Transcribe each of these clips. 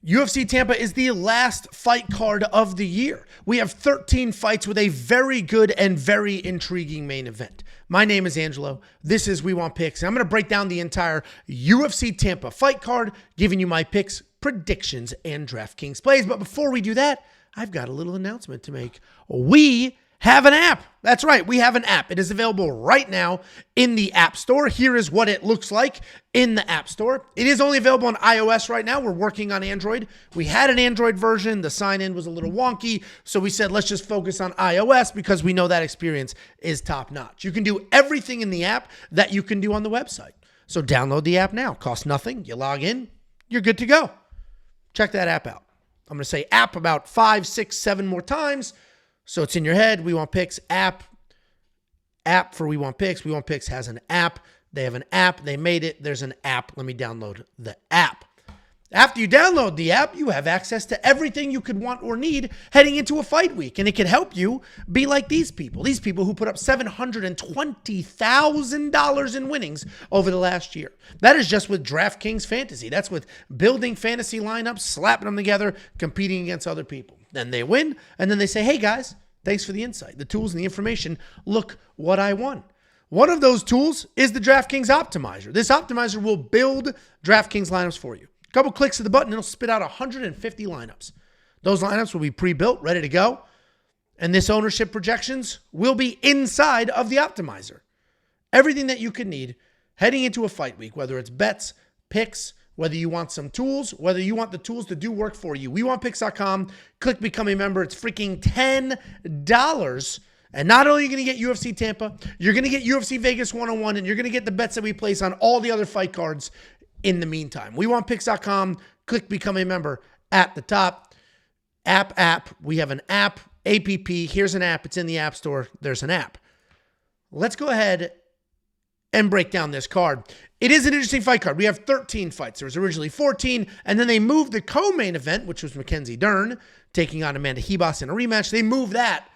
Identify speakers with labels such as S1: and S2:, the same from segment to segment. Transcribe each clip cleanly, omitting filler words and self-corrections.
S1: UFC Tampa is the last fight card of the year. We have 13 fights with a very good and very intriguing main event. My name is Angelo. This is We Want Picks. And I'm going to break down the entire UFC Tampa fight card, giving you my picks, predictions, and DraftKings plays. But before we do that, I've got a little announcement to make. We have an app. That's right. We have an app. It is available right now in the App Store. Here is what it looks like in the App Store. It is only available on iOS right now. We're working on Android. We had an Android version. The sign-in was a little wonky. So we said, let's just focus on iOS because we know that experience is top-notch. You can do everything in the app that you can do on the website. So download the app now. Costs nothing. You log in. You're good to go. Check that app out. I'm going to say app about 5, 6, 7 more times. So it's in your head. We Want Picks app for We Want Picks. We Want Picks has an app. They have an app. They made it. There's an app. Let me download the app. After you download the app, you have access to everything you could want or need heading into a fight week. And it can help you be like these people who put up $720,000 in winnings over the last year. That is just with DraftKings Fantasy. That's with building fantasy lineups, slapping them together, competing against other people. Then they win, and then they say, hey guys, thanks for the insight, the tools and the information. Look what I won. One of those tools is the DraftKings Optimizer. This optimizer will build DraftKings lineups for you. A couple clicks of the button, it'll spit out 150 lineups. Those lineups will be pre-built, ready to go. And this ownership projections will be inside of the optimizer. Everything that you could need heading into a fight week, whether it's bets, picks, whether you want some tools, whether you want the tools to do work for you. WeWantPicks.com. Click Become a Member. It's freaking $10. And not only are you going to get UFC Tampa, you're going to get UFC Vegas 101, and you're going to get the bets that we place on all the other fight cards in the meantime. WeWantPicks.com. Click Become a Member at the top. App. We have an app. APP. Here's an app. It's in the App Store. There's an app. Let's go ahead and break down this card. It is an interesting fight card. We have 13 fights. There was originally 14, and then they moved the co-main event, which was Mackenzie Dern taking on Amanda Ribas in a rematch. They moved that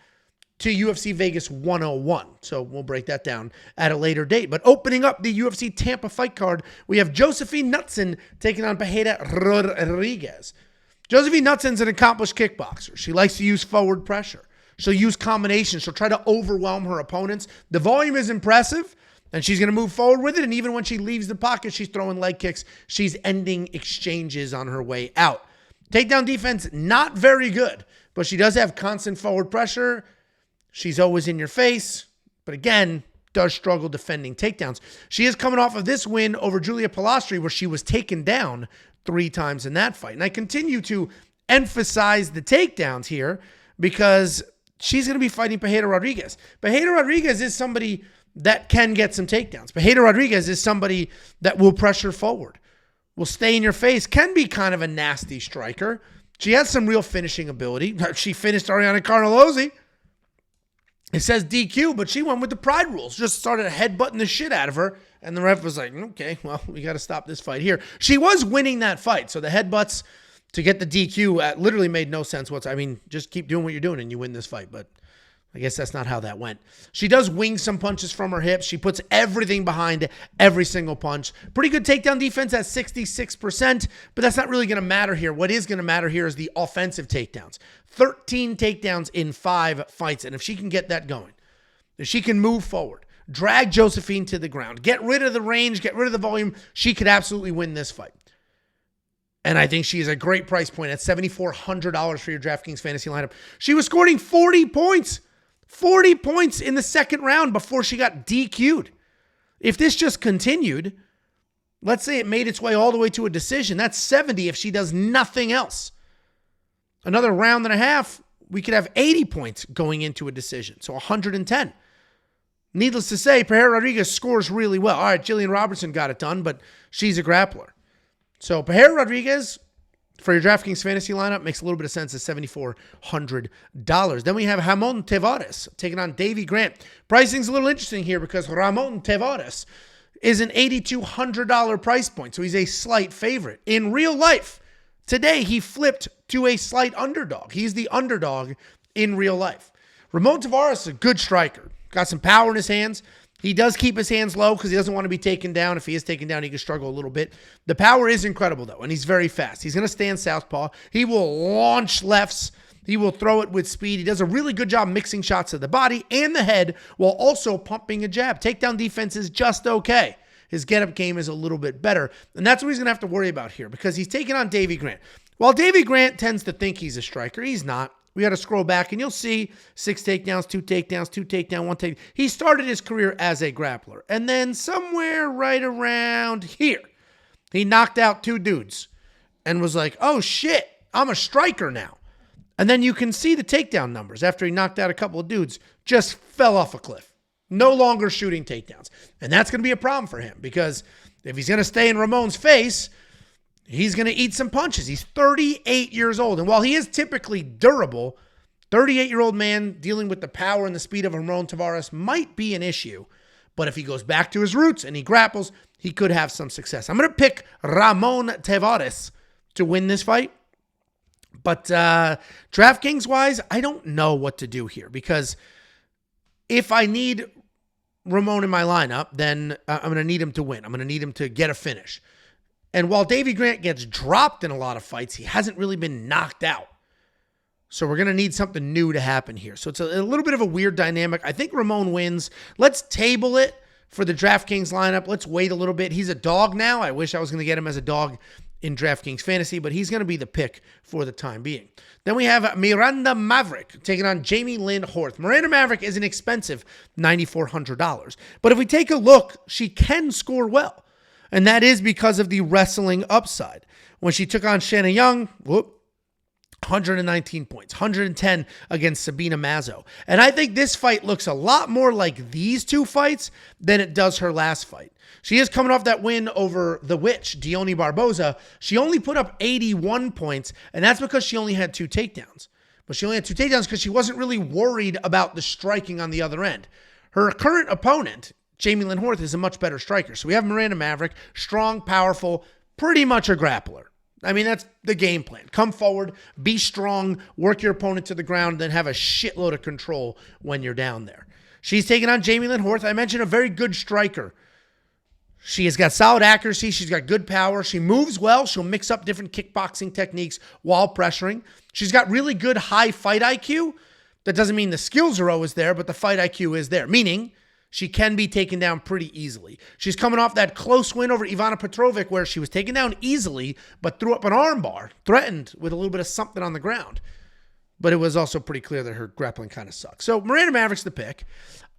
S1: to UFC Vegas 101. So we'll break that down at a later date. But opening up the UFC Tampa fight card, we have Josefine Knutsson taking on Piera Rodriguez. Josefine Knutsson's an accomplished kickboxer. She likes to use forward pressure. She'll use combinations. She'll try to overwhelm her opponents. The volume is impressive, and she's going to move forward with it. And even when she leaves the pocket, she's throwing leg kicks. She's ending exchanges on her way out. Takedown defense, not very good, but she does have constant forward pressure. She's always in your face, but again, does struggle defending takedowns. She is coming off of this win over Julia Palastri, where she was taken down 3 times in that fight. And I continue to emphasize the takedowns here because she's going to be fighting Piera Rodriguez. Piera Rodriguez is somebody that can get some takedowns. Piera Rodriguez is somebody that will pressure forward, will stay in your face, can be kind of a nasty striker. She has some real finishing ability. She finished Ariana Carnelozzi. It says DQ, but she went with the pride rules. Just started headbutting the shit out of her, and the ref was like, okay, well, we got to stop this fight here. She was winning that fight, so the headbutts to get the DQ literally made no sense whatsoever. I mean, just keep doing what you're doing and you win this fight, but I guess that's not how that went. She does wing some punches from her hips. She puts everything behind every single punch. Pretty good takedown defense at 66%, but that's not really going to matter here. What is going to matter here is the offensive takedowns. 13 takedowns in 5 fights, and if she can get that going, if she can move forward, drag Josefine to the ground, get rid of the range, get rid of the volume, she could absolutely win this fight. And I think she is a great price point at $7,400 for your DraftKings fantasy lineup. She was scoring 40 points. 40 points in the second round before she got DQ'd. If this just continued, let's say it made its way all the way to a decision, that's 70 if she does nothing else. Another round and a half, we could have 80 points going into a decision, so 110. Needless to say, Piera Rodriguez scores really well. All right, Jillian Robertson got it done, but she's a grappler. So Piera Rodriguez, for your DraftKings fantasy lineup, makes a little bit of sense at $7,400. Then we have Ramon Taveras taking on Davey Grant. Pricing's a little interesting here because Ramon Taveras is an $8,200 price point, so he's a slight favorite. In real life, today he flipped to a slight underdog. He's the underdog in real life. Ramon Taveras is a good striker. Got some power in his hands. He does keep his hands low because he doesn't want to be taken down. If he is taken down, he can struggle a little bit. The power is incredible, though, and he's very fast. He's going to stand southpaw. He will launch lefts. He will throw it with speed. He does a really good job mixing shots to the body and the head while also pumping a jab. Takedown defense is just okay. His get-up game is a little bit better, and that's what he's going to have to worry about here because he's taking on Davey Grant. While Davey Grant tends to think he's a striker, he's not. We got to scroll back, and you'll see 6 takedowns, 2 takedowns, 2 takedowns, 1 take. He started his career as a grappler, and then somewhere right around here, he knocked out 2 dudes and was like, oh, shit, I'm a striker now. And then you can see the takedown numbers after he knocked out a couple of dudes, just fell off a cliff. No longer shooting takedowns. And that's going to be a problem for him because if he's going to stay in Ramon's face, he's going to eat some punches. He's 38 years old. And while he is typically durable, 38-year-old man dealing with the power and the speed of Ramon Taveras might be an issue. But if he goes back to his roots and he grapples, he could have some success. I'm going to pick Ramon Taveras to win this fight. But DraftKings-wise, I don't know what to do here because if I need Ramon in my lineup, then I'm going to need him to win. I'm going to need him to get a finish. And while Davey Grant gets dropped in a lot of fights, he hasn't really been knocked out. So we're going to need something new to happen here. So it's a little bit of a weird dynamic. I think Ramon wins. Let's table it for the DraftKings lineup. Let's wait a little bit. He's a dog now. I wish I was going to get him as a dog in DraftKings Fantasy, but he's going to be the pick for the time being. Then we have Miranda Maverick taking on Jamey-Lyn Horth. Miranda Maverick is an expensive $9,400. But if we take a look, she can score well. And that is because of the wrestling upside. When she took on Shanna Young, 119 points, 110 against Sabina Mazo. And I think this fight looks a lot more like these 2 fights than it does her last fight. She is coming off that win over the witch, Diony Barboza. She only put up 81 points, and that's because she only had 2 takedowns. But she only had 2 takedowns because she wasn't really worried about the striking on the other end. Her current opponent, Jamey-Lyn Horth, is a much better striker. So we have Miranda Maverick, strong, powerful, pretty much a grappler. I mean, that's the game plan. Come forward, be strong, work your opponent to the ground, then have a shitload of control when you're down there. She's taking on Jamey-Lyn Horth. I mentioned a very good striker. She has got solid accuracy. She's got good power. She moves well. She'll mix up different kickboxing techniques while pressuring. She's got really good high fight IQ. That doesn't mean the skills are always there, but the fight IQ is there, meaning she can be taken down pretty easily. She's coming off that close win over Ivana Petrovic where she was taken down easily, but threw up an armbar, threatened with a little bit of something on the ground. But it was also pretty clear that her grappling kind of sucks. So Miranda Maverick's the pick.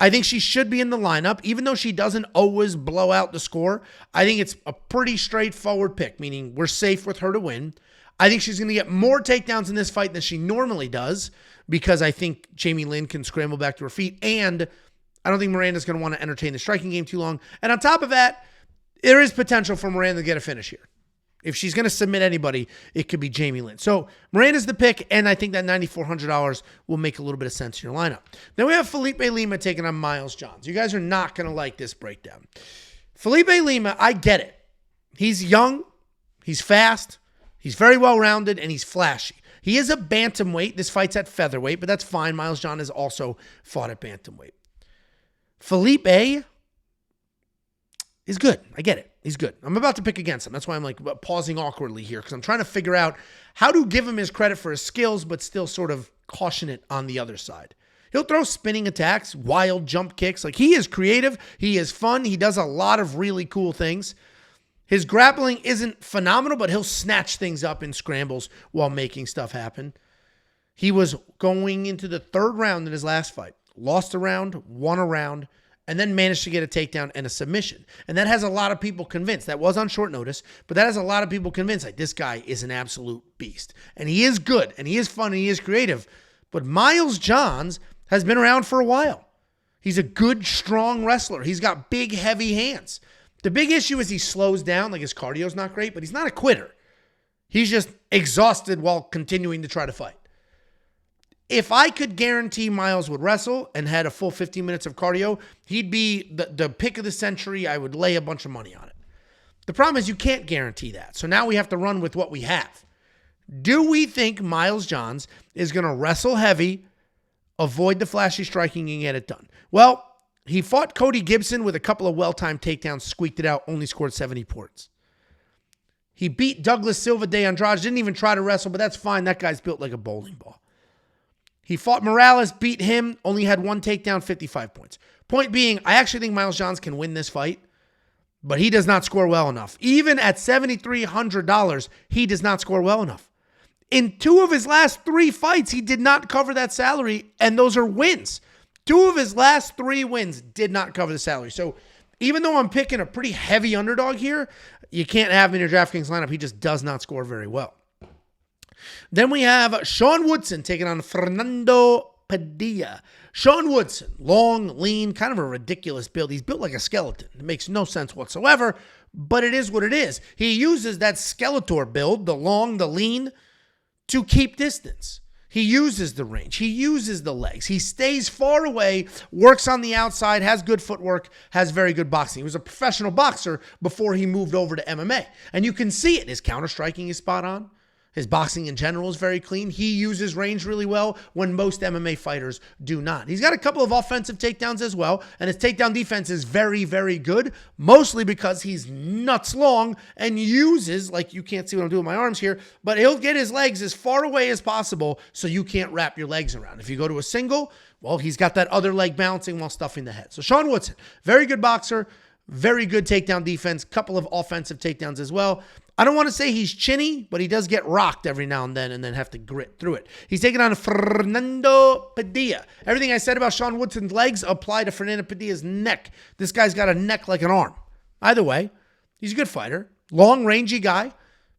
S1: I think she should be in the lineup, even though she doesn't always blow out the score. I think it's a pretty straightforward pick, meaning we're safe with her to win. I think she's going to get more takedowns in this fight than she normally does because I think Jamey-Lyn can scramble back to her feet, and I don't think Miranda's going to want to entertain the striking game too long. And on top of that, there is potential for Miranda to get a finish here. If she's going to submit anybody, it could be Jamey-Lyn. So Miranda's the pick, and I think that $9,400 will make a little bit of sense in your lineup. Then we have Felipe Lima taking on Miles Johns. You guys are not going to like this breakdown. Felipe Lima, I get it. He's young, he's fast, he's very well-rounded, and he's flashy. He is a bantamweight. This fight's at featherweight, but that's fine. Miles Johns has also fought at bantamweight. Felipe is good. I get it. He's good. I'm about to pick against him. That's why I'm like pausing awkwardly here because I'm trying to figure out how to give him his credit for his skills, but still sort of caution it on the other side. He'll throw spinning attacks, wild jump kicks. Like, he is creative. He is fun. He does a lot of really cool things. His grappling isn't phenomenal, but he'll snatch things up in scrambles while making stuff happen. He was going into the 3rd round in his last fight. Lost a round, won a round, and then managed to get a takedown and a submission. And that has a lot of people convinced. That was on short notice, but that has a lot of people convinced, like, this guy is an absolute beast. And he is good, and he is fun, and he is creative. But Miles Johns has been around for a while. He's a good, strong wrestler. He's got big, heavy hands. The big issue is he slows down. Like, his cardio's not great, but he's not a quitter. He's just exhausted while continuing to try to fight. If I could guarantee Miles would wrestle and had a full 15 minutes of cardio, he'd be the pick of the century. I would lay a bunch of money on it. The problem is you can't guarantee that. So now we have to run with what we have. Do we think Miles Johns is going to wrestle heavy, avoid the flashy striking, and get it done? Well, He fought Cody Gibson with a couple of well-timed takedowns, squeaked it out, only scored 70 points. He beat Douglas Silva de Andrade, didn't even try to wrestle, but that's fine. That guy's built like a bowling ball. He fought Morales, beat him, only had one takedown, 55 points. Point being, I actually think Miles Johns can win this fight, but he does not score well enough. Even at $7,300, he does not score well enough. In 2 of his last 3 fights, he did not cover that salary, and those are wins. 2 of his last 3 wins did not cover the salary. So even though I'm picking a pretty heavy underdog here, you can't have him in your DraftKings lineup. He just does not score very well. Then we have Sean Woodson taking on Fernando Padilla. Sean Woodson, long, lean, kind of a ridiculous build. He's built like a skeleton. It makes no sense whatsoever, but it is what it is. He uses that Skeletor build, the long, the lean, to keep distance. He uses the range. He uses the legs. He stays far away, works on the outside, has good footwork, has very good boxing. He was a professional boxer before he moved over to MMA. And you can see it. His counter-striking is spot on. His boxing in general is very clean. He uses range really well when most MMA fighters do not. He's got a couple of offensive takedowns as well, and his takedown defense is very, very good, mostly because he's nuts long and uses, like you can't see what I'm doing with my arms here, but he'll get his legs as far away as possible so you can't wrap your legs around. If you go to a single, well, he's got that other leg bouncing while stuffing the head. So Sean Woodson, very good boxer, very good takedown defense, couple of offensive takedowns as well. I don't want to say he's chinny, but he does get rocked every now and then have to grit through it. He's taking on Fernando Padilla. Everything I said about Sean Woodson's legs apply to Fernando Padilla's neck. This guy's got a neck like an arm. Either way, he's a good fighter. Long, rangy guy.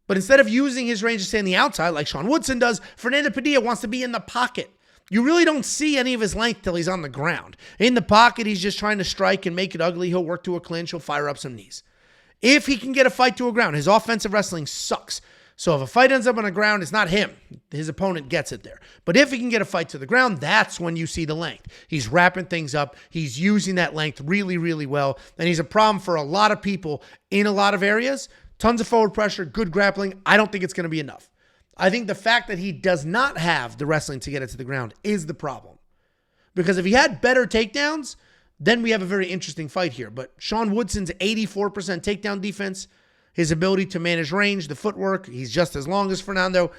S1: But instead of using his range to stay on the outside like Sean Woodson does, Fernando Padilla wants to be in the pocket. You really don't see any of his length till he's on the ground. In the pocket, he's just trying to strike and make it ugly. He'll work to a clinch. He'll fire up some knees. If he can get a fight to a ground, his offensive wrestling sucks. So if a fight ends up on the ground, it's not him. His opponent gets it there. But if he can get a fight to the ground, that's when you see the length. He's wrapping things up. He's using that length really, really well. And he's a problem for a lot of people in a lot of areas. Tons of forward pressure, good grappling. I don't think it's going to be enough. I think the fact that he does not have the wrestling to get it to the ground is the problem. Because if he had better takedowns, then we have a very interesting fight here. But Sean Woodson's 84% takedown defense, his ability to manage range, the footwork, he's just as long as Fernando.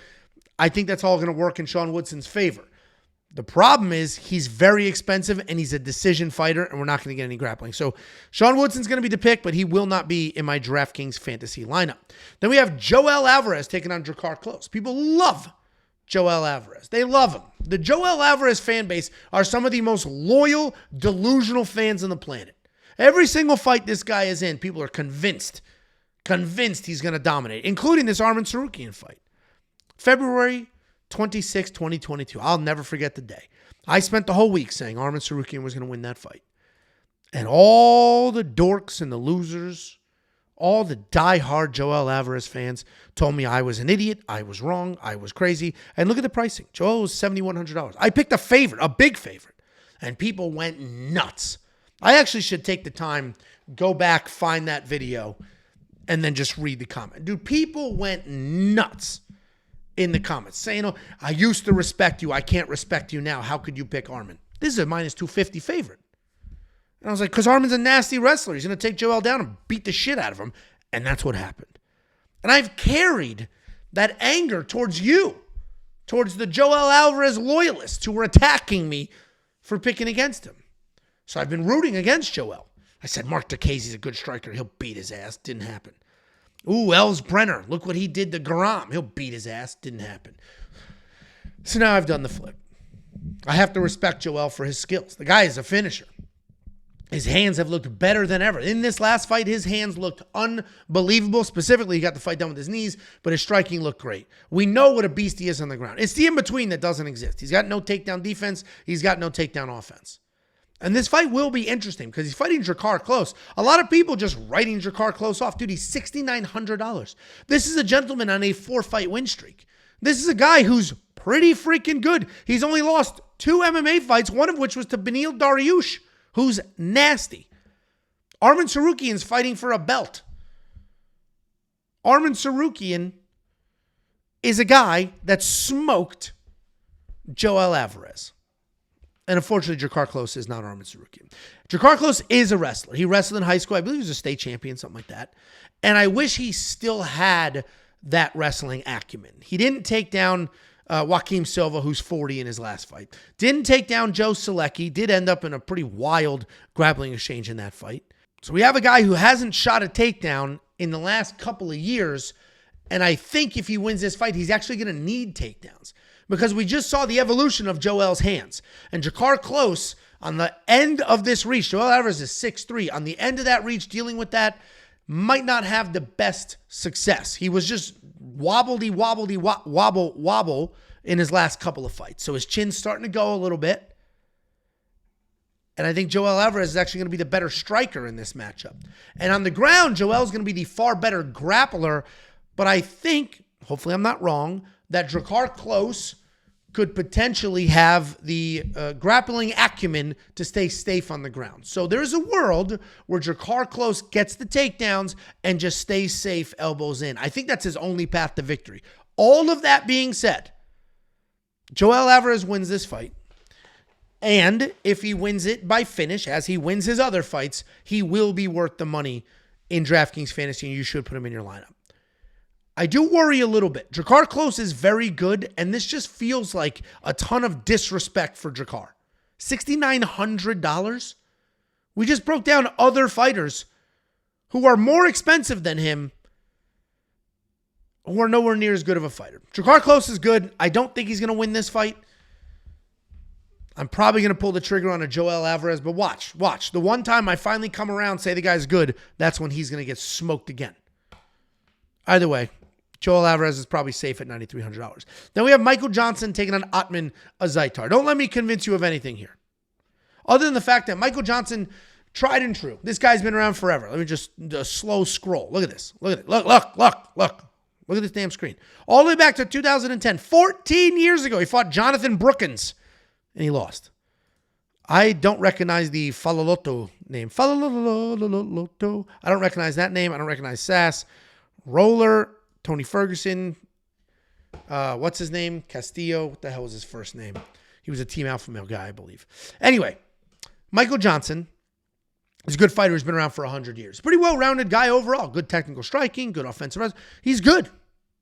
S1: I think that's all going to work in Sean Woodson's favor. The problem is he's very expensive and he's a decision fighter and we're not going to get any grappling. So Sean Woodson's going to be the pick, but he will not be in my DraftKings fantasy lineup. Then we have Joel Alvarez taking on Drakkar Klose. People love Joel Alvarez. They love him. The Joel Alvarez fan base are some of the most loyal, delusional fans on the planet. Every single fight this guy is in, people are convinced he's going to dominate, including this Arman Tsarukyan fight. February 26, 2022. I'll never forget the day. I spent the whole week saying Arman Tsarukyan was going to win that fight. And all the dorks and the losers, all the diehard Joel Alvarez fans told me I was an idiot, I was wrong, I was crazy. And look at the pricing. Joel was $7,100. I picked a favorite, a big favorite. And people went nuts. I actually should take the time, go back, find that video, and then just read the comment. Dude, people went nuts in the comments saying, oh, I used to respect you. I can't respect you now. How could you pick Arman? This is a minus 250 favorite. And I was like, because Arman's a nasty wrestler. He's going to take Joel down and beat the shit out of him. And that's what happened. And I've carried that anger towards you, towards the Joel Alvarez loyalists who were attacking me for picking against him. So I've been rooting against Joel. I said, Mark DeCasey's a good striker. He'll beat his ass. Didn't happen. Ooh, Els Brenner. Look what he did to Garam. He'll beat his ass. Didn't happen. So now I've done the flip. I have to respect Joel for his skills. The guy is a finisher. His hands have looked better than ever. In this last fight, his hands looked unbelievable. Specifically, he got the fight done with his knees, but his striking looked great. We know what a beast he is on the ground. It's the in-between that doesn't exist. He's got no takedown defense. He's got no takedown offense. And this fight will be interesting because he's fighting Drakkar Klose. A lot of people just writing Drakkar Klose off. Dude, he's $6,900. This is a gentleman on a 4-fight win streak. This is a guy who's pretty freaking good. He's only lost 2 MMA fights, one of which was to Beneil Dariush, who's nasty. Arman Tsarukyan's fighting for a belt. Arman Tsarukyan is a guy that smoked Joel Alvarez. And unfortunately, Drakkar Klose is not Arman Tsarukyan. Drakkar Klose is a wrestler. He wrestled in high school. I believe he was a state champion, something like that. And I wish he still had that wrestling acumen. He didn't take down Joaquim Silva, who's 40 in his last fight. Didn't take down Joe Selecki. Did end up in a pretty wild grappling exchange in that fight. So we have a guy who hasn't shot a takedown in the last couple of years. And I think if he wins this fight, he's actually going to need takedowns. Because we just saw the evolution of Joel's hands. And Drakkar Klose, on the end of this reach, Joel Alvarez is 6'3". On the end of that reach, dealing with that, might not have the best success. He was just wobble in his last couple of fights. So his chin's starting to go a little bit. And I think Joel Alvarez is actually going to be the better striker in this matchup. And on the ground, Joel's going to be the far better grappler. But I think, hopefully I'm not wrong, that Drakkar Klose could potentially have the grappling acumen to stay safe on the ground. So there's a world where Drakkar Klose gets the takedowns and just stays safe, elbows in. I think that's his only path to victory. All of that being said, Joel Alvarez wins this fight. And if he wins it by finish, as he wins his other fights, he will be worth the money in DraftKings Fantasy, and you should put him in your lineup. I do worry a little bit. Drakkar Klose is very good, and this just feels like a ton of disrespect for Drakkar. $6,900? We just broke down other fighters who are more expensive than him, who are nowhere near as good of a fighter. Drakkar Klose is good. I don't think he's going to win this fight. I'm probably going to pull the trigger on a Joel Alvarez, but watch. The one time I finally come around, say the guy's good, that's when he's going to get smoked again. Either way, Joel Alvarez is probably safe at $9,300. Then we have Michael Johnson taking on Ottman Azaitar. Don't let me convince you of anything here. Other than the fact that Michael Johnson, tried and true. This guy's been around forever. Let me just slow scroll. Look at this. Look at it. Look. Look at this damn screen. All the way back to 2010. 14 years ago, he fought Jonathan Brookins, and he lost. I don't recognize the Falaloto name. Falaloto. I don't recognize that name. I don't recognize Sass. Roller, Tony Ferguson, what's his name? Castillo. What the hell was his first name? He was a Team Alpha Male guy, I believe. Anyway, Michael Johnson is a good fighter. He's been around for 100 years. Pretty well-rounded guy overall. Good technical striking, good offensive wrestling. He's good.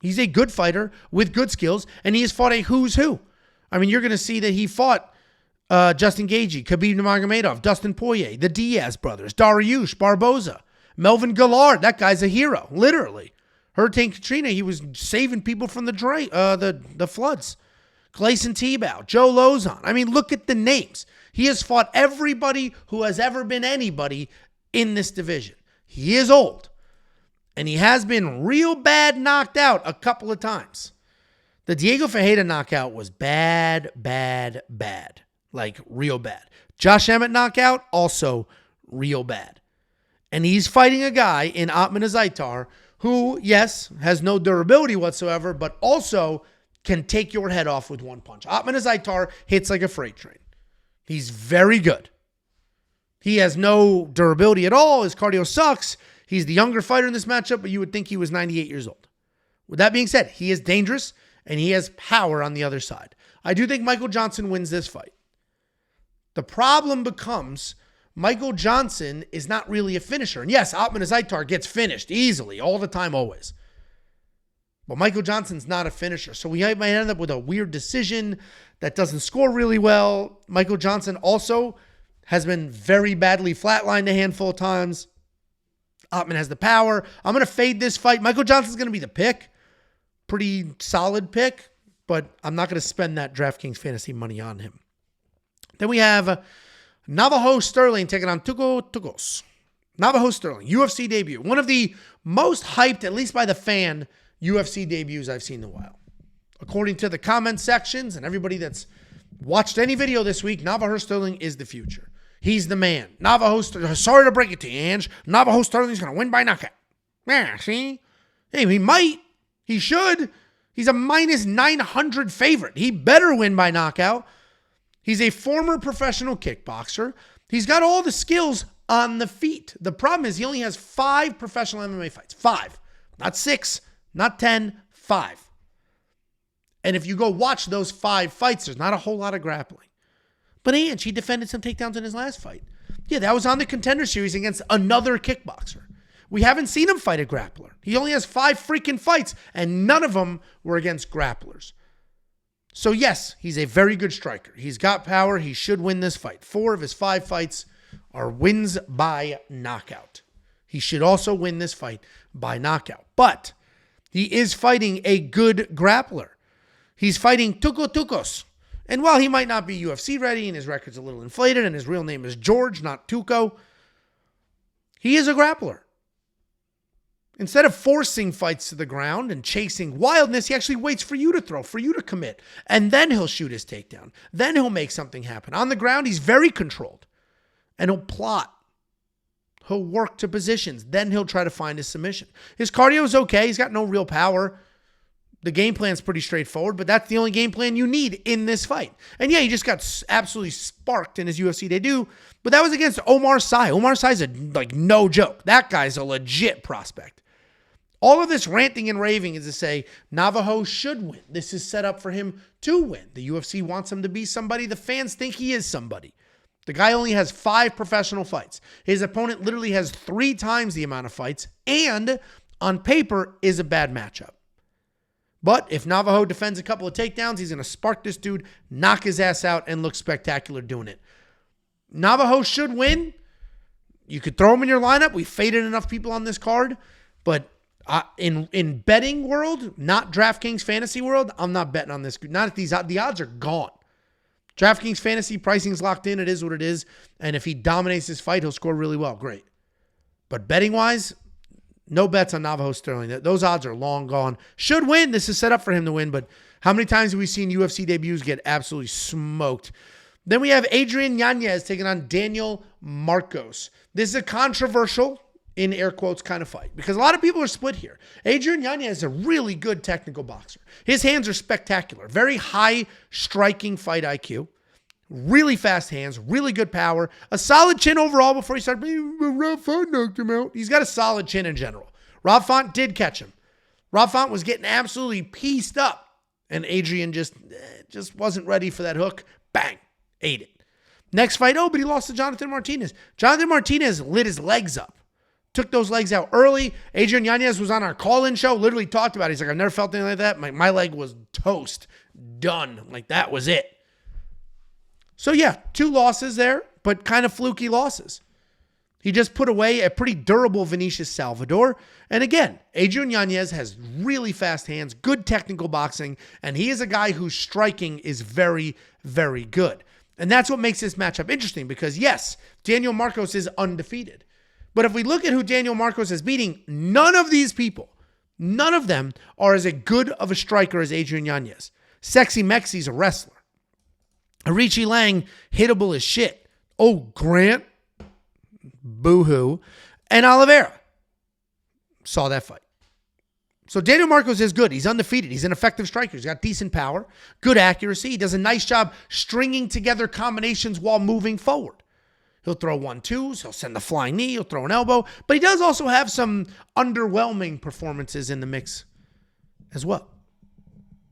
S1: He's a good fighter with good skills, and he has fought a who's who. I mean, you're going to see that he fought Justin Gaethje, Khabib Nurmagomedov, Dustin Poirier, the Diaz brothers, Dariush Barboza, Melvin Gillard. That guy's a hero, literally. Hurricane Katrina, he was saving people from the floods. Gleison Tebow, Joe Lozon. I mean, look at the names. He has fought everybody who has ever been anybody in this division. He is old, and he has been real bad knocked out a couple of times. The Diego Ferreira knockout was bad. Like, real bad. Josh Emmett knockout, also real bad. And he's fighting a guy in Ottman Azaitar who, yes, has no durability whatsoever, but also can take your head off with one punch. Ottman Azaitar hits like a freight train. He's very good. He has no durability at all. His cardio sucks. He's the younger fighter in this matchup, but you would think he was 98 years old. With that being said, he is dangerous, and he has power on the other side. I do think Michael Johnson wins this fight. The problem becomes Michael Johnson is not really a finisher. And yes, Ottman Azaitar gets finished easily, all the time, always. But Michael Johnson's not a finisher. So we might end up with a weird decision that doesn't score really well. Michael Johnson also has been very badly flatlined a handful of times. Ottman has the power. I'm going to fade this fight. Michael Johnson's going to be the pick. Pretty solid pick, but I'm not going to spend that DraftKings fantasy money on him. Then we have Navajo Stirling taking on Tokkos. Navajo Stirling, UFC debut. One of the most hyped, at least by the fan, UFC debuts I've seen in a while. According to the comment sections and everybody that's watched any video this week, Navajo Stirling is the future. He's the man. Navajo Stirling, sorry to break it to you, Ange. Navajo Stirling's going to win by knockout. Yeah, see? Hey, he might. He should. He's a minus 900 favorite. He better win by knockout. He's a former professional kickboxer. He's got all the skills on the feet. The problem is he only has 5 professional MMA fights. 5. Not 6, not 10, 5. And if you go watch those 5 fights, there's not a whole lot of grappling. But he defended some takedowns in his last fight. Yeah, that was on the Contender Series against another kickboxer. We haven't seen him fight a grappler. He only has 5 freaking fights, and none of them were against grapplers. So yes, he's a very good striker. He's got power. He should win this fight. 4 of his 5 fights are wins by knockout. He should also win this fight by knockout. But he is fighting a good grappler. He's fighting Tukos. And while he might not be UFC ready and his record's a little inflated and his real name is George, not Tuco, he is a grappler. Instead of forcing fights to the ground and chasing wildness, he actually waits for you to throw, for you to commit. And then he'll shoot his takedown. Then he'll make something happen. On the ground, he's very controlled. And he'll plot. He'll work to positions. Then he'll try to find his submission. His cardio is okay. He's got no real power. The game plan's pretty straightforward, but that's the only game plan you need in this fight. And yeah, he just got absolutely sparked in his UFC debut, but that was against Omar Sy. Omar Sy's no joke. That guy's a legit prospect. All of this ranting and raving is to say Navajo should win. This is set up for him to win. The UFC wants him to be somebody. The fans think he is somebody. The guy only has 5 professional fights. His opponent literally has 3 times the amount of fights and on paper is a bad matchup. But if Navajo defends a couple of takedowns, he's going to spark this dude, knock his ass out, and look spectacular doing it. Navajo should win. You could throw him in your lineup. We faded enough people on this card. But in betting world, not DraftKings fantasy world, I'm not betting on this. Not at these odds. The odds are gone. DraftKings fantasy pricing's locked in. It is what it is. And if he dominates this fight, he'll score really well. Great. But betting-wise, no bets on Navajo Stirling. Those odds are long gone. Should win. This is set up for him to win. But how many times have we seen UFC debuts get absolutely smoked? Then we have Adrian Yanez taking on Daniel Marcos. This is a controversial, in air quotes, kind of fight because a lot of people are split here. Adrian Yanez is a really good technical boxer. His hands are spectacular. Very high striking fight IQ. Really fast hands. Really good power. A solid chin overall before he started. Rob Font knocked him out. He's got a solid chin in general. Rob Font did catch him. Rob Font was getting absolutely pieced up. And Adrian just wasn't ready for that hook. Bang. Ate it. Next fight, but he lost to Jonathan Martinez. Jonathan Martinez lit his legs up. Took those legs out early. Adrian Yanez was on our call-in show, literally talked about it. He's like, I've never felt anything like that. My leg was toast. Done. Like, that was it. So, yeah, 2 losses there, but kind of fluky losses. He just put away a pretty durable Vinicius Salvador. And again, Adrian Yanez has really fast hands, good technical boxing, and he is a guy whose striking is very, very good. And that's what makes this matchup interesting because, yes, Daniel Marcos is undefeated. But if we look at who Daniel Marcos is beating, none of these people, none of them are as good of a striker as Adrian Yanez. Sexy Mexi's a wrestler. Arichi Lang, hittable as shit. Oh, Grant, boo-hoo, and Oliveira. Saw that fight. So Daniel Marcos is good. He's undefeated. He's an effective striker. He's got decent power, good accuracy. He does a nice job stringing together combinations while moving forward. He'll throw 1-2s. He'll send the flying knee. He'll throw an elbow. But he does also have some underwhelming performances in the mix as well.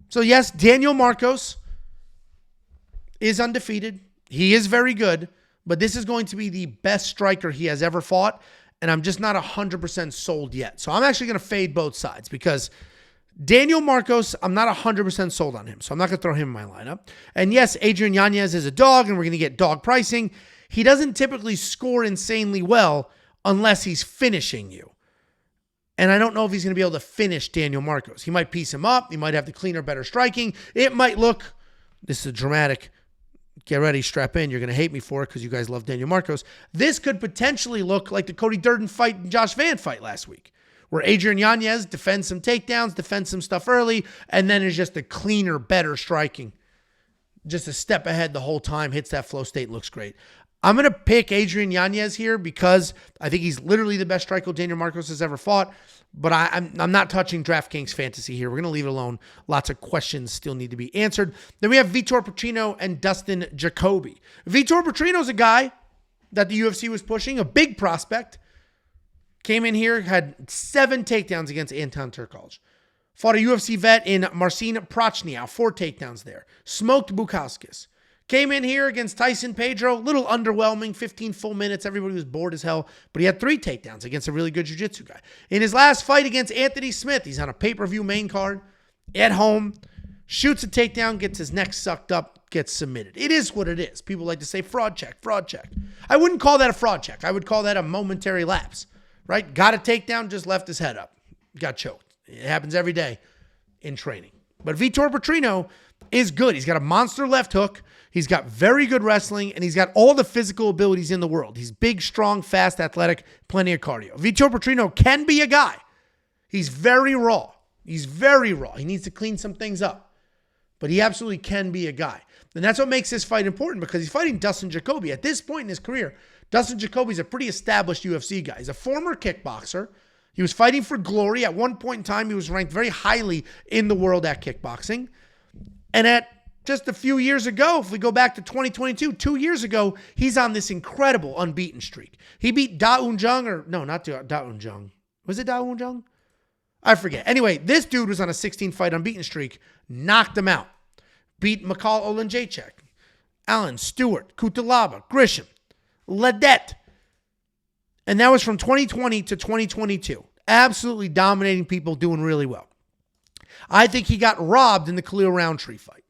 S1: So yes, Daniel Marcos is undefeated. He is very good. But this is going to be the best striker he has ever fought. And I'm just not 100% sold yet. So I'm actually going to fade both sides because Daniel Marcos, I'm not 100% sold on him. So I'm not going to throw him in my lineup. And yes, Adrian Yanez is a dog and we're going to get dog pricing. He doesn't typically score insanely well unless he's finishing you. And I don't know if he's going to be able to finish Daniel Marcos. He might piece him up. He might have the cleaner, better striking. It might look, this is a dramatic, get ready, strap in. You're going to hate me for it because you guys love Daniel Marcos. This could potentially look like the Cody Durden fight and Josh Van fight last week, where Adrian Yanez defends some takedowns, defends some stuff early, and then is just a cleaner, better striking. Just a step ahead the whole time, hits that flow state, looks great. I'm going to pick Adrian Yanez here because I think he's literally the best striker Daniel Marcos has ever fought. But I'm not touching DraftKings fantasy here. We're going to leave it alone. Lots of questions still need to be answered. Then we have Vitor Petrino and Dustin Jacoby. Vitor Petrino's a guy that the UFC was pushing, a big prospect. Came in here, had 7 takedowns against Anton Turkalj. Fought a UFC vet in Marcin Prochniau, 4 takedowns there. Smoked Bukowskis. Came in here against Tyson Pedro, a little underwhelming, 15 full minutes. Everybody was bored as hell, but he had 3 takedowns against a really good jiu-jitsu guy. In his last fight against Anthony Smith, he's on a pay-per-view main card at home, shoots a takedown, gets his neck sucked up, gets submitted. It is what it is. People like to say fraud check, fraud check. I wouldn't call that a fraud check. I would call that a momentary lapse, right? Got a takedown, just left his head up. Got choked. It happens every day in training. But Vitor Petrino is good. He's got a monster left hook. He's got very good wrestling, and he's got all the physical abilities in the world. He's big, strong, fast, athletic, plenty of cardio. Vitor Petrino can be a guy. He's very raw. He's very raw. He needs to clean some things up. But he absolutely can be a guy. And that's what makes this fight important, because he's fighting Dustin Jacoby. At this point in his career, Dustin Jacoby's a pretty established UFC guy. He's a former kickboxer. He was fighting for glory. At one point in time, he was ranked very highly in the world at kickboxing. And at just a few years ago, if we go back to 2022, 2 years ago, he's on this incredible unbeaten streak. He beat Da Un Jung, or no, not Da Un Jung. Was it Da Un Jung? I forget. Anyway, this dude was on a 16-fight unbeaten streak, knocked him out. Beat Mikhail Olenjacek, Allen, Stewart, Kutalaba, Grisham, Ledet. And that was from 2020 to 2022. Absolutely dominating people, doing really well. I think he got robbed in the Khalil Roundtree fight.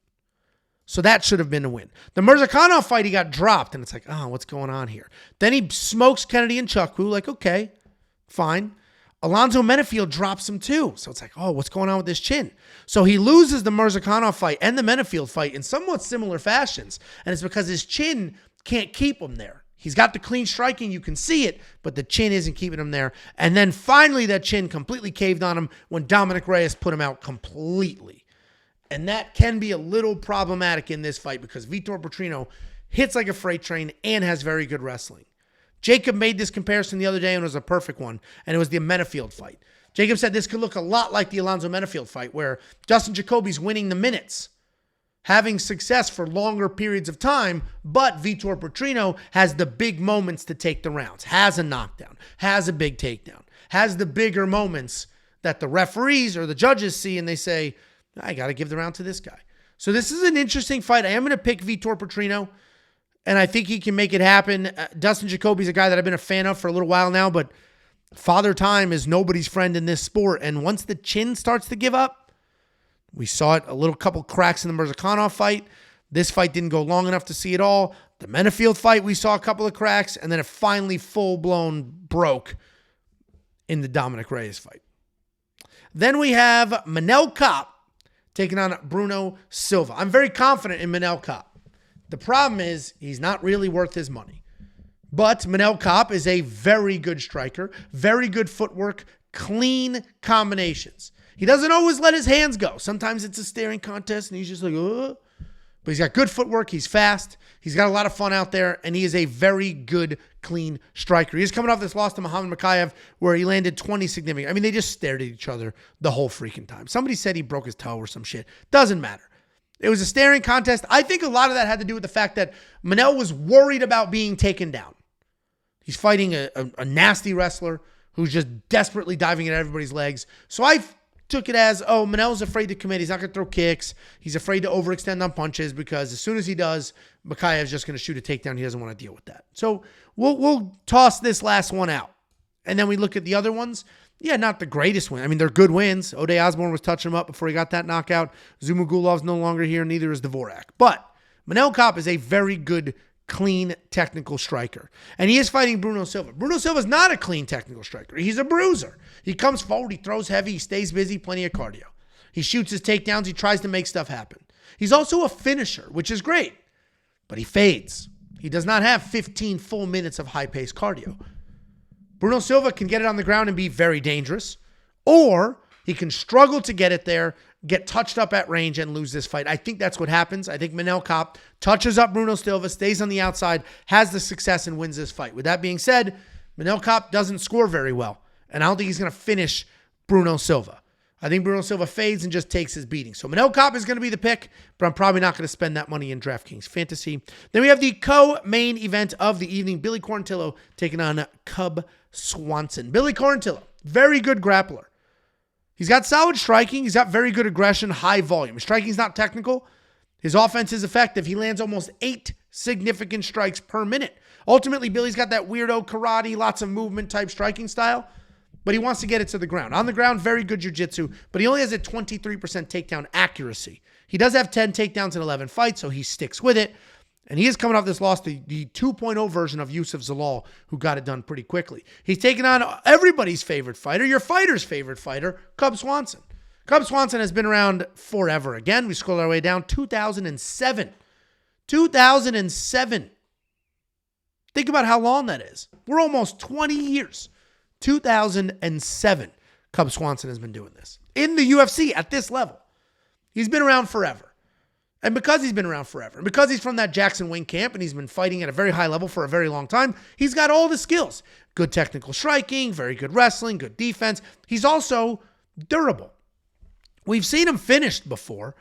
S1: So that should have been a win. The Mirzakhanov fight, he got dropped, and it's like, oh, what's going on here? Then he smokes Kennedy and Chukwu, like, okay, fine. Alonzo Menefield drops him too. So it's like, oh, what's going on with this chin? So he loses the Mirzakhanov fight and the Menefield fight in somewhat similar fashions, and it's because his chin can't keep him there. He's got the clean striking, you can see it, but the chin isn't keeping him there. And then finally that chin completely caved on him when Dominic Reyes put him out completely. And that can be a little problematic in this fight because Vitor Petrino hits like a freight train and has very good wrestling. Jacob made this comparison the other day and it was a perfect one, and it was the Menefield fight. Jacob said this could look a lot like the Alonzo Menefield fight where Dustin Jacoby's winning the minutes, having success for longer periods of time, but Vitor Petrino has the big moments to take the rounds, has a knockdown, has a big takedown, has the bigger moments that the referees or the judges see and they say, I got to give the round to this guy. So this is an interesting fight. I am going to pick Vitor Petrino, and I think he can make it happen. Dustin Jacoby's a guy that I've been a fan of for a little while now, but Father Time is nobody's friend in this sport. And once the chin starts to give up, we saw it, a little couple cracks in the Mirzakhanov fight. This fight didn't go long enough to see it all. The Menefield fight, we saw a couple of cracks, and then it finally full-blown broke in the Dominic Reyes fight. Then we have Manel Kape taking on Bruno Silva. I'm very confident in Manel Kape. The problem is he's not really worth his money. But Manel Kape is a very good striker, very good footwork, clean combinations. He doesn't always let his hands go. Sometimes it's a staring contest and he's just like, ugh. But he's got good footwork. He's fast. He's got a lot of fun out there, and he is a very good, clean striker. He's coming off this loss to Muhammad Makayev where he landed 20 significant. I mean, they just stared at each other the whole freaking time. Somebody said he broke his toe or some shit. Doesn't matter. It was a staring contest. I think a lot of that had to do with the fact that Manel was worried about being taken down. He's fighting a nasty wrestler who's just desperately diving at everybody's legs. So I took it as, oh, Manel's afraid to commit. He's not going to throw kicks. He's afraid to overextend on punches because as soon as he does, Makayev's just going to shoot a takedown. He doesn't want to deal with that. So we'll toss this last one out. And then we look at the other ones. Yeah, not the greatest win. I mean, they're good wins. Ode Osborne was touching him up before he got that knockout. Zumugulov's no longer here. Neither is Dvorak. But Manel Kape is a very good, clean, technical striker. And he is fighting Bruno Silva. Bruno Silva's not a clean technical striker. He's a bruiser. He comes forward, he throws heavy, he stays busy, plenty of cardio. He shoots his takedowns, he tries to make stuff happen. He's also a finisher, which is great, but he fades. He does not have 15 full minutes of high-paced cardio. Bruno Silva can get it on the ground and be very dangerous, or he can struggle to get it there, get touched up at range, and lose this fight. I think that's what happens. I think Manel Kape touches up Bruno Silva, stays on the outside, has the success, and wins this fight. With that being said, Manel Kape doesn't score very well, and I don't think he's going to finish Bruno Silva. I think Bruno Silva fades and just takes his beating. So Manel Kape is going to be the pick, but I'm probably not going to spend that money in DraftKings Fantasy. Then we have the co-main event of the evening, Billy Quarantillo taking on Cub Swanson. Billy Quarantillo, very good grappler. He's got solid striking. He's got very good aggression, high volume. His striking's not technical. His offense is effective. He lands almost 8 significant strikes per minute. Ultimately, Billy's got that weirdo karate, lots of movement type striking style, but he wants to get it to the ground. On the ground, very good jiu-jitsu, but he only has a 23% takedown accuracy. He does have 10 takedowns in 11 fights, so he sticks with it. And he is coming off this loss, the 2.0 version of Yusuf Zalal, who got it done pretty quickly. He's taking on everybody's favorite fighter, your fighter's favorite fighter, Cub Swanson. Cub Swanson has been around forever. Again, we scroll our way down, 2007. 2007. Think about how long that is. We're almost 20 years. 2007, Cub Swanson has been doing this. In the UFC at this level. He's been around forever. And because he's been around forever, and because he's from that Jackson Wing camp and he's been fighting at a very high level for a very long time, he's got all the skills. Good technical striking, very good wrestling, good defense. He's also durable. We've seen him finished before,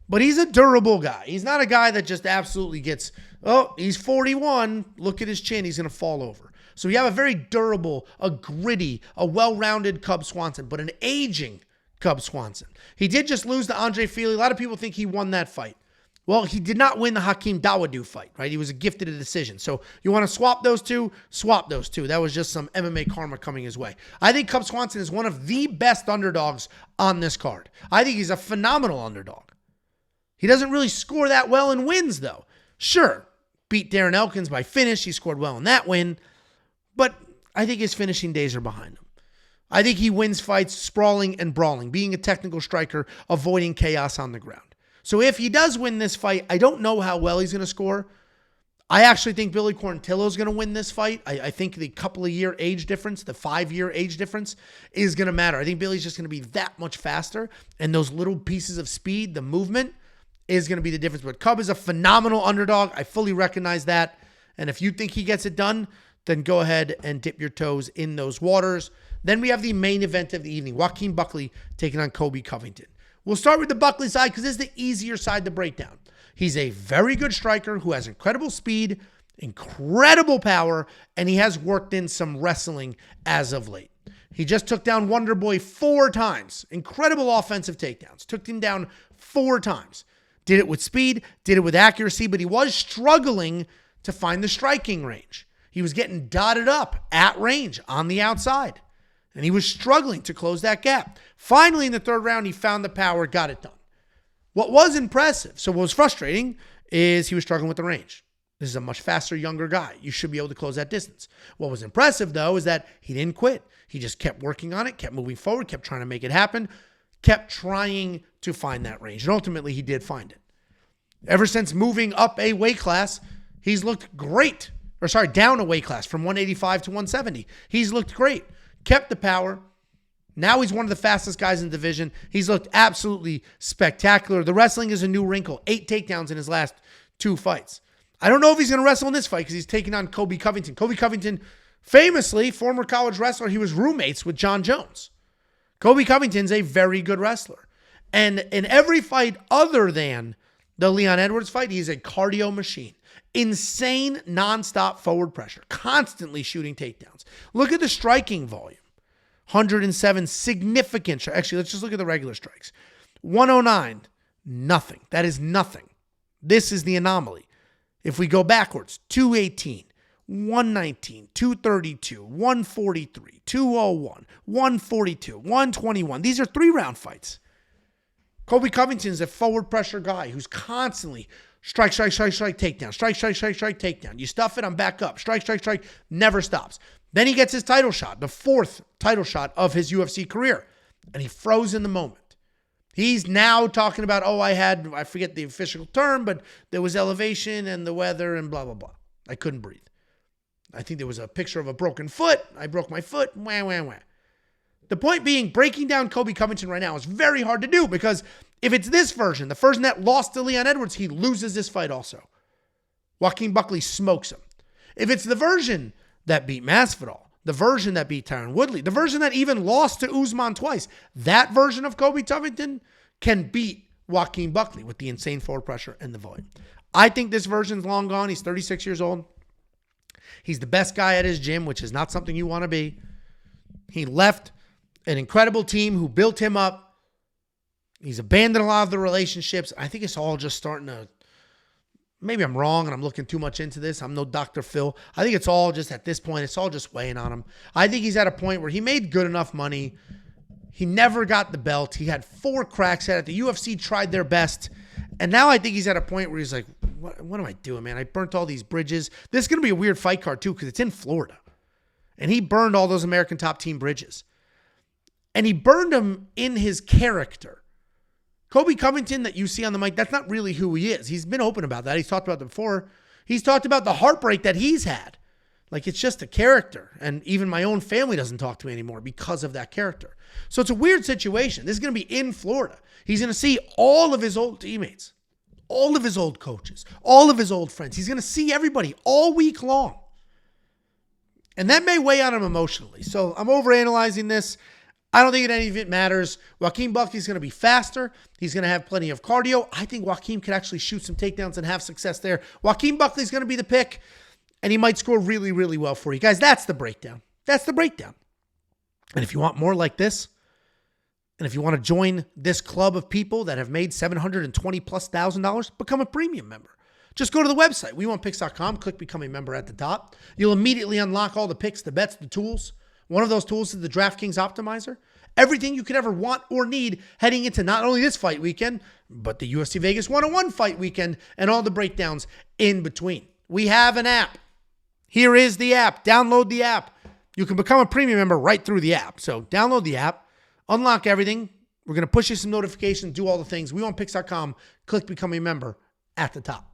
S1: but he's a durable guy. He's not a guy that just absolutely gets, oh, he's 41, look at his chin, he's going to fall over. So you have a very durable, a gritty, a well-rounded Cub Swanson, but an aging Cub Swanson. He did just lose to Andre Fili. A lot of people think he won that fight. Well, he did not win the Hakeem Dawodu fight, right? He was gifted a decision. So you want to swap those two? Swap those two. That was just some MMA karma coming his way. I think Cub Swanson is one of the best underdogs on this card. I think he's a phenomenal underdog. He doesn't really score that well in wins, though. Sure, beat Darren Elkins by finish. He scored well in that win. But I think his finishing days are behind him. I think he wins fights sprawling and brawling, being a technical striker, avoiding chaos on the ground. So if he does win this fight, I don't know how well he's going to score. I actually think Billy Quarantillo is going to win this fight. I think the couple of year age difference, the 5-year age difference is going to matter. I think Billy's just going to be that much faster. And those little pieces of speed, the movement, is going to be the difference. But Cub is a phenomenal underdog. I fully recognize that. And if you think he gets it done, then go ahead and dip your toes in those waters. Then we have the main event of the evening, Joaquin Buckley taking on Colby Covington. We'll start with the Buckley side because this is the easier side to break down. He's a very good striker who has incredible speed, incredible power, and he has worked in some wrestling as of late. He just took down Wonder Boy 4 times. Incredible offensive takedowns. Took him down 4 times. Did it with speed, did it with accuracy, but he was struggling to find the striking range. He was getting dotted up at range on the outside. And he was struggling to close that gap. Finally, in the 3rd round, he found the power, got it done. What was impressive, so what was frustrating, is he was struggling with the range. This is a much faster, younger guy. You should be able to close that distance. What was impressive, though, is that he didn't quit. He just kept working on it, kept moving forward, kept trying to make it happen, kept trying to find that range. And ultimately, he did find it. Ever since moving up a weight class, he's looked great. Down a weight class from 185 to 170. He's looked great. Kept the power. Now he's one of the fastest guys in the division. He's looked absolutely spectacular. The wrestling is a new wrinkle. 8 takedowns in his last 2 fights. I don't know if he's going to wrestle in this fight because he's taking on Colby Covington. Colby Covington, famously, former college wrestler, he was roommates with John Jones. Colby Covington's a very good wrestler. And in every fight other than the Leon Edwards fight, he's a cardio machine. Insane, nonstop forward pressure. Constantly shooting takedowns. Look at the striking volume. 107 significant. Actually, let's just look at the regular strikes. 109, nothing. That is nothing. This is the anomaly. If we go backwards, 218, 119, 232, 143, 201, 142, 121. These are 3-round fights. Colby Covington's a forward pressure guy who's constantly strike, takedown, strike, takedown. You stuff it, I'm back up. Strike, never stops. Then he gets his title shot, the 4th title shot of his UFC career, and he froze in the moment. He's now talking about, I forget the official term, but there was elevation and the weather and blah, blah, blah. I couldn't breathe. I think there was a picture of a broken foot. I broke my foot. Wah. The point being, breaking down Colby Covington right now is very hard to do because if it's this version, the version that lost to Leon Edwards, he loses this fight also. Joaquin Buckley smokes him. If it's the version that beat Masvidal, the version that beat Tyron Woodley, the version that even lost to Usman twice, that version of Colby Covington can beat Joaquin Buckley with the insane forward pressure and the volume. I think this version's long gone. He's 36 years old. He's the best guy at his gym, which is not something you want to be. He left an incredible team who built him up He's abandoned a lot of the relationships. I think it's all just starting to, maybe I'm wrong and I'm looking too much into this. I'm no Dr. Phil. I think it's all just at this point, it's all just weighing on him. I think he's at a point where he made good enough money. He never got the belt. He had 4 cracks at it. The UFC tried their best. And now I think he's at a point where he's like, what am I doing, man? I burnt all these bridges. This is going to be a weird fight card too because it's in Florida. And he burned all those American Top Team bridges. And he burned them in his character. Colby Covington that you see on the mic, that's not really who he is. He's been open about that. He's talked about that before. He's talked about the heartbreak that he's had. Like, it's just a character. And even my own family doesn't talk to me anymore because of that character. So it's a weird situation. This is going to be in Florida. He's going to see all of his old teammates, all of his old coaches, all of his old friends. He's going to see everybody all week long. And that may weigh on him emotionally. So I'm overanalyzing this. I don't think any of it matters. Joaquin Buckley's going to be faster. He's going to have plenty of cardio. I think Joaquin could actually shoot some takedowns and have success there. Joaquin Buckley's going to be the pick, and he might score really, really well for you. Guys, that's the breakdown. That's the breakdown. And if you want more like this, and if you want to join this club of people that have made $720,000+, become a premium member. Just go to the website, WeWantPicks.com, click Become a Member at the top. You'll immediately unlock all the picks, the bets, the tools. One of those tools is the DraftKings Optimizer. Everything you could ever want or need heading into not only this fight weekend, but the UFC Vegas 101 fight weekend and all the breakdowns in between. We have an app. Here is the app. Download the app. You can become a premium member right through the app. So download the app, unlock everything. We're going to push you some notifications, do all the things. WeWantPicks.com, click Become a Member at the top.